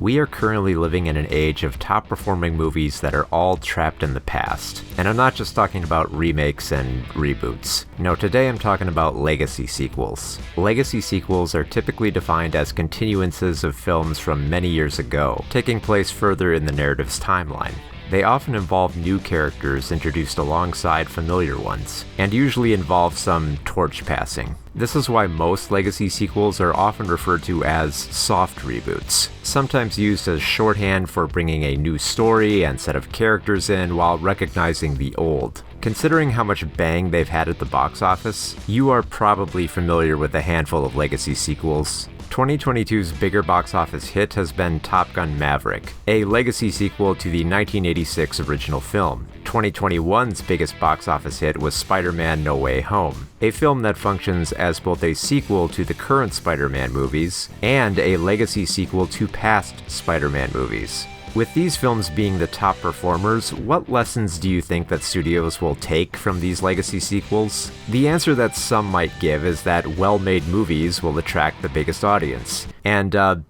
We are currently living in an age of top-performing movies that are all trapped in the past. And I'm not just talking about remakes and reboots. No, today I'm talking about legacy sequels. Legacy sequels are typically defined as continuances of films from many years ago, taking place further in the narrative's timeline. They often involve new characters introduced alongside familiar ones, and usually involve some torch passing. This is why most legacy sequels are often referred to as soft reboots, sometimes used as shorthand for bringing a new story and set of characters in while recognizing the old. Considering how much bang they've had at the box office, you are probably familiar with a handful of legacy sequels. 2022's bigger box office hit has been Top Gun: Maverick, a legacy sequel to the 1986 original film. 2021's biggest box office hit was Spider-Man: No Way Home, a film that functions as both a sequel to the current Spider-Man movies and a legacy sequel to past Spider-Man movies. With these films being the top performers, what lessons do you think that studios will take from these legacy sequels? The answer that some might give is that well-made movies will attract the biggest audience. And,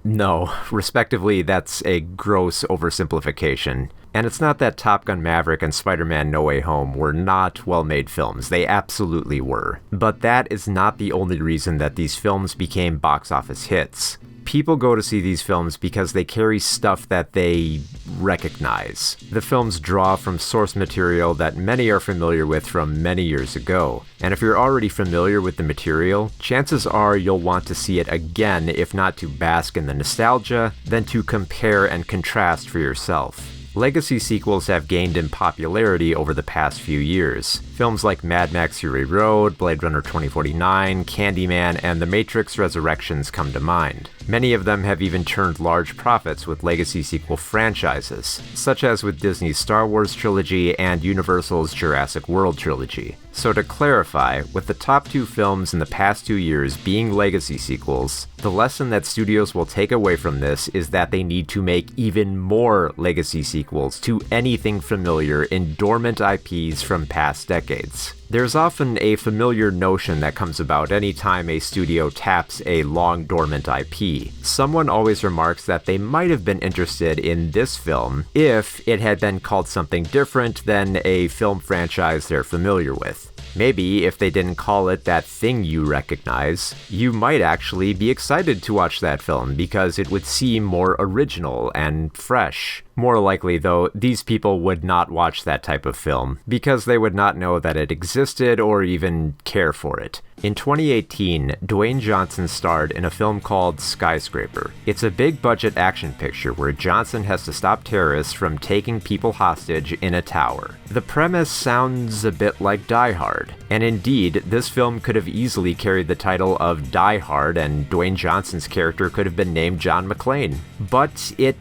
no, respectively, that's a gross oversimplification. And it's not that Top Gun: Maverick and Spider-Man: No Way Home were not well-made films, they absolutely were. But that is not the only reason that these films became box office hits. People go to see these films because they carry stuff that they recognize. The films draw from source material that many are familiar with from many years ago. And if you're already familiar with the material, chances are you'll want to see it again, if not to bask in the nostalgia, then to compare and contrast for yourself. Legacy sequels have gained in popularity over the past few years. Films like Mad Max Fury Road, Blade Runner 2049, Candyman, and The Matrix Resurrections come to mind. Many of them have even turned large profits with legacy sequel franchises, such as with Disney's Star Wars trilogy and Universal's Jurassic World trilogy. So to clarify, with the top two films in the past 2 years being legacy sequels, the lesson that studios will take away from this is that they need to make even more legacy sequels to anything familiar in dormant IPs from past decades. There's often a familiar notion that comes about anytime a studio taps a long dormant IP. Someone always remarks that they might have been interested in this film if it had been called something different than a film franchise they're familiar with. Maybe if they didn't call it that thing you recognize, you might actually be excited to watch that film because it would seem more original and fresh. More likely, though, these people would not watch that type of film because they would not know that it existed or even care for it. In 2018, Dwayne Johnson starred in a film called Skyscraper. It's a big-budget action picture where Johnson has to stop terrorists from taking people hostage in a tower. The premise sounds a bit like Die Hard, and indeed, this film could have easily carried the title of Die Hard and Dwayne Johnson's character could have been named John McClane. But it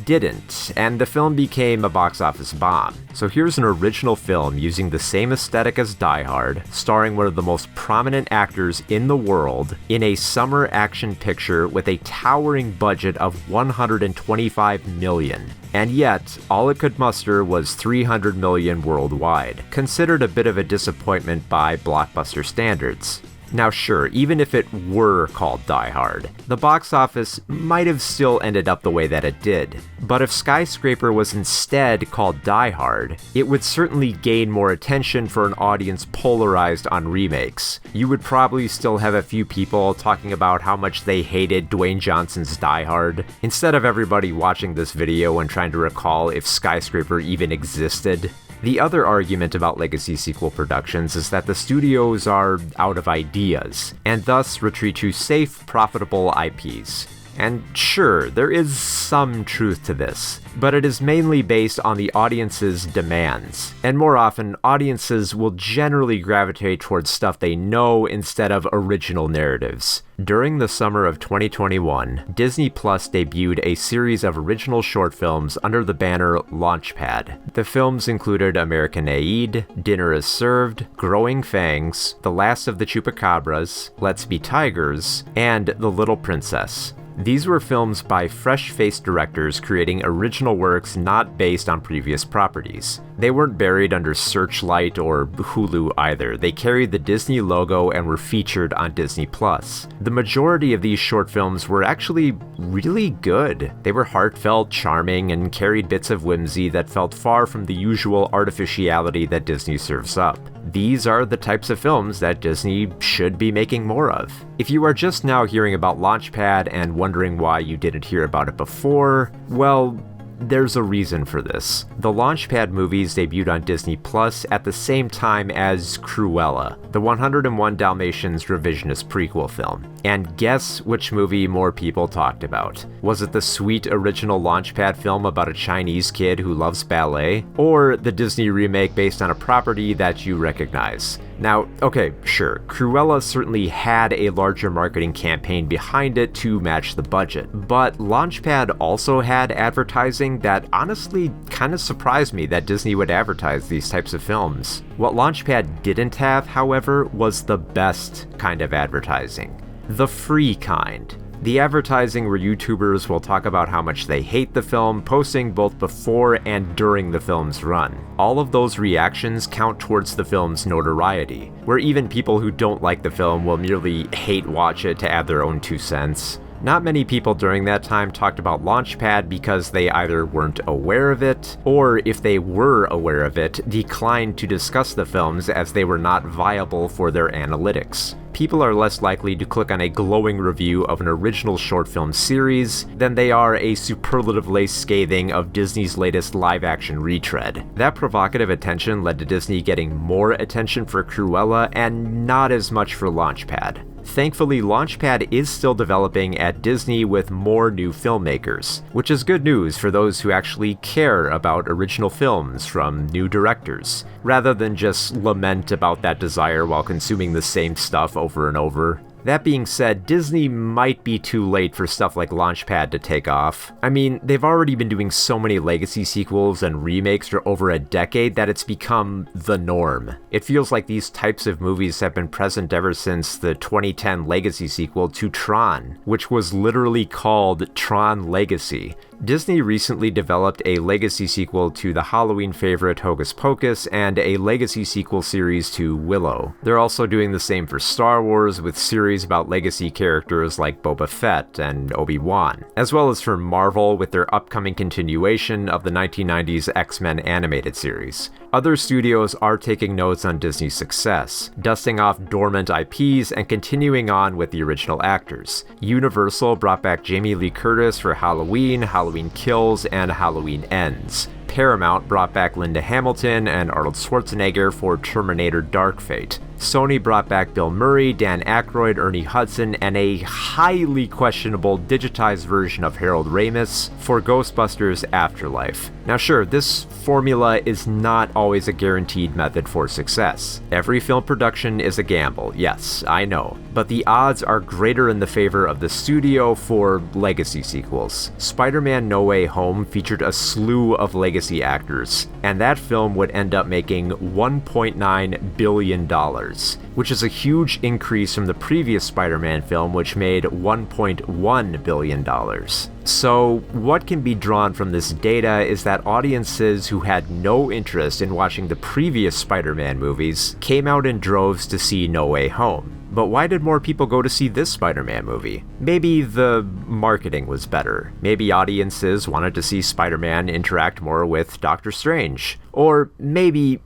didn't, and the film became a box office bomb. So here's an original film using the same aesthetic as Die Hard, starring one of the most prominent actors in the world in a summer action picture with a towering budget of $125 million. And yet, all it could muster was $300 million worldwide, considered a bit of a disappointment by blockbuster standards. Now sure, even if it were called Die Hard, the box office might have still ended up the way that it did. But if Skyscraper was instead called Die Hard, it would certainly gain more attention for an audience polarized on remakes. You would probably still have a few people talking about how much they hated Dwayne Johnson's Die Hard, instead of everybody watching this video and trying to recall if Skyscraper even existed. The other argument about legacy sequel productions is that the studios are out of ideas, and thus retreat to safe, profitable IPs. And sure, there is some truth to this, but it is mainly based on the audience's demands. And more often, audiences will generally gravitate towards stuff they know instead of original narratives. During the summer of 2021, Disney Plus debuted a series of original short films under the banner Launchpad. The films included American Aid, Dinner is Served, Growing Fangs, The Last of the Chupacabras, Let's Be Tigers, and The Little Princess. These were films by fresh-faced directors creating original works not based on previous properties. They weren't buried under Searchlight or Hulu either. They carried the Disney logo and were featured on Disney+. The majority of these short films were actually really good. They were heartfelt, charming, and carried bits of whimsy that felt far from the usual artificiality that Disney serves up. These are the types of films that Disney should be making more of. If you are just now hearing about Launchpad and wondering why you didn't hear about it before, well, there's a reason for this. The Launchpad movies debuted on Disney Plus at the same time as Cruella, the 101 Dalmatians revisionist prequel film. And guess which movie more people talked about? Was it the sweet original Launchpad film about a Chinese kid who loves ballet? Or the Disney remake based on a property that you recognize? Now, okay, sure, Cruella certainly had a larger marketing campaign behind it to match the budget, but Launchpad also had advertising that honestly kind of surprised me that Disney would advertise these types of films. What Launchpad didn't have, however, was the best kind of advertising. The free kind. The advertising where YouTubers will talk about how much they hate the film, posting both before and during the film's run. All of those reactions count towards the film's notoriety, where even people who don't like the film will merely hate watch it to add their own 2 cents. Not many people during that time talked about Launchpad because they either weren't aware of it, or if they were aware of it, declined to discuss the films as they were not viable for their analytics. People are less likely to click on a glowing review of an original short film series than they are a superlatively scathing of Disney's latest live-action retread. That provocative attention led to Disney getting more attention for Cruella and not as much for Launchpad. Thankfully, Launchpad is still developing at Disney with more new filmmakers, which is good news for those who actually care about original films from new directors, rather than just lament about that desire while consuming the same stuff over and over. That being said, Disney might be too late for stuff like Launchpad to take off. I mean, they've already been doing so many legacy sequels and remakes for over a decade that it's become the norm. It feels like these types of movies have been present ever since the 2010 legacy sequel to Tron, which was literally called Tron Legacy. Disney recently developed a legacy sequel to the Halloween favorite Hocus Pocus and a legacy sequel series to Willow. They're also doing the same for Star Wars with series about legacy characters like Boba Fett and Obi-Wan, as well as for Marvel with their upcoming continuation of the 1990s X-Men animated series. Other studios are taking notes on Disney's success, dusting off dormant IPs and continuing on with the original actors. Universal brought back Jamie Lee Curtis for Halloween, Halloween Kills, and Halloween Ends. Paramount brought back Linda Hamilton and Arnold Schwarzenegger for Terminator Dark Fate. Sony brought back Bill Murray, Dan Aykroyd, Ernie Hudson, and a highly questionable digitized version of Harold Ramis for Ghostbusters Afterlife. Now sure, this formula is not always a guaranteed method for success. Every film production is a gamble, yes, I know, but the odds are greater in the favor of the studio for legacy sequels. Spider-Man No Way Home featured a slew of legacy actors, and that film would end up making $1.9 billion. Which is a huge increase from the previous Spider-Man film, which made $1.1 billion. So, what can be drawn from this data is that audiences who had no interest in watching the previous Spider-Man movies came out in droves to see No Way Home. But why did more people go to see this Spider-Man movie? Maybe the marketing was better. Maybe audiences wanted to see Spider-Man interact more with Doctor Strange. Or maybe,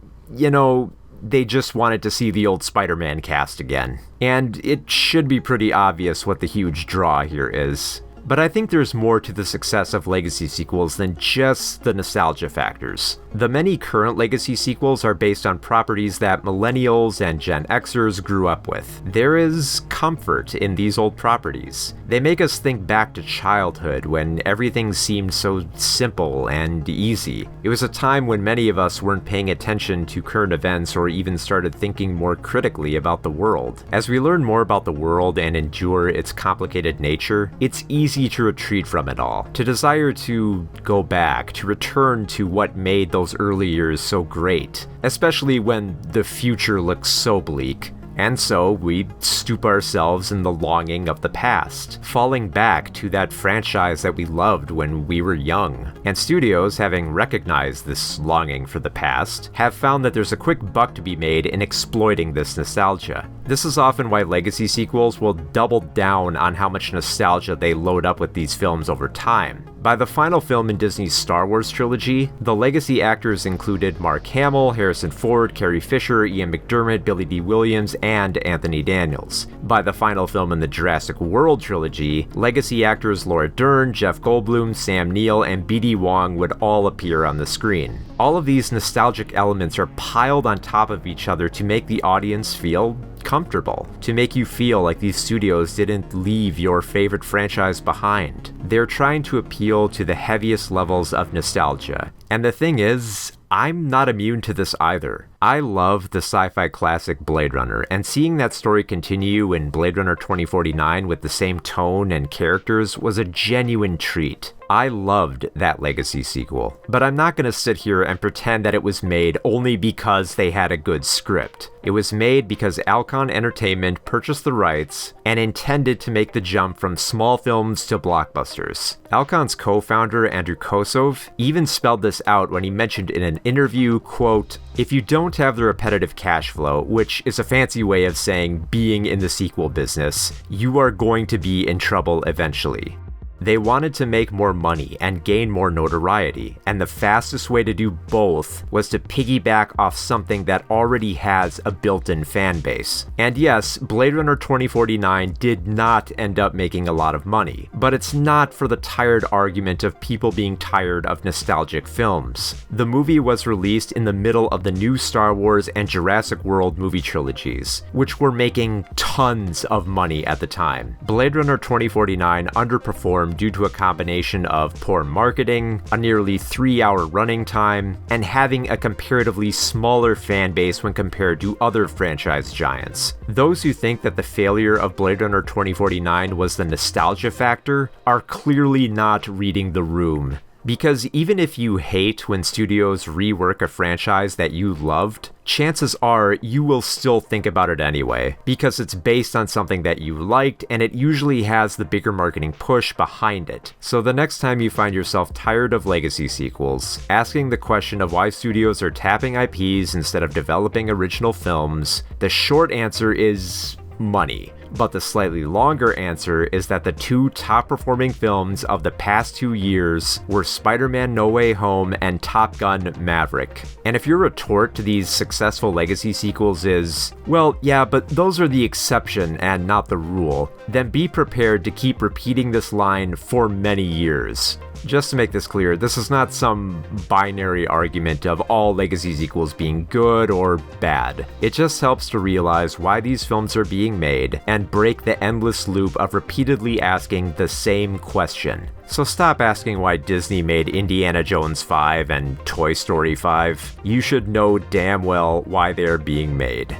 they just wanted to see the old Spider-Man cast again. And it should be pretty obvious what the huge draw here is. But I think there's more to the success of legacy sequels than just the nostalgia factors. The many current legacy sequels are based on properties that millennials and Gen Xers grew up with. There is comfort in these old properties. They make us think back to childhood when everything seemed so simple and easy. It was a time when many of us weren't paying attention to current events or even started thinking more critically about the world. As we learn more about the world and endure its complicated nature, it's easy to retreat from it all, to desire to go back, to return to what made those early years so great, especially when the future looks so bleak. And so we stoop ourselves in the longing of the past, falling back to that franchise that we loved when we were young. And studios, having recognized this longing for the past, have found that there's a quick buck to be made in exploiting this nostalgia. This is often why legacy sequels will double down on how much nostalgia they load up with these films over time. By the final film in Disney's Star Wars trilogy, the legacy actors included Mark Hamill, Harrison Ford, Carrie Fisher, Ian McDermott, Billy Dee Williams, and Anthony Daniels. By the final film in the Jurassic World trilogy, legacy actors Laura Dern, Jeff Goldblum, Sam Neill, and B.D. Wong would all appear on the screen. All of these nostalgic elements are piled on top of each other to make the audience feel comfortable, to make you feel like these studios didn't leave your favorite franchise behind. They're trying to appeal to the heaviest levels of nostalgia. And the thing is, I'm not immune to this either. I love the sci-fi classic Blade Runner, and seeing that story continue in Blade Runner 2049 with the same tone and characters was a genuine treat. I loved that legacy sequel, but I'm not going to sit here and pretend that it was made only because they had a good script. It was made because Alcon Entertainment purchased the rights and intended to make the jump from small films to blockbusters. Alcon's co-founder Andrew Kosov even spelled this out when he mentioned in an interview, quote, "If you don't have the repetitive cash flow, which is a fancy way of saying being in the sequel business, you are going to be in trouble eventually." They wanted to make more money and gain more notoriety, and the fastest way to do both was to piggyback off something that already has a built-in fan base. And yes, Blade Runner 2049 did not end up making a lot of money, but it's not for the tired argument of people being tired of nostalgic films. The movie was released in the middle of the new Star Wars and Jurassic World movie trilogies, which were making tons of money at the time. Blade Runner 2049 underperformed due to a combination of poor marketing, a nearly 3-hour running time, and having a comparatively smaller fan base when compared to other franchise giants. Those who think that the failure of Blade Runner 2049 was the nostalgia factor are clearly not reading the room. Because even if you hate when studios rework a franchise that you loved, chances are you will still think about it anyway, because it's based on something that you liked and it usually has the bigger marketing push behind it. So the next time you find yourself tired of legacy sequels, asking the question of why studios are tapping IPs instead of developing original films, the short answer is money. But the slightly longer answer is that the two top-performing films of the past 2 years were Spider-Man No Way Home and Top Gun Maverick. And if your retort to these successful legacy sequels is, well, yeah, but those are the exception and not the rule, then be prepared to keep repeating this line for many years. Just to make this clear, this is not some binary argument of all legacy sequels being good or bad. It just helps to realize why these films are being made and break the endless loop of repeatedly asking the same question. So stop asking why Disney made Indiana Jones 5 and Toy Story 5. You should know damn well why they're being made.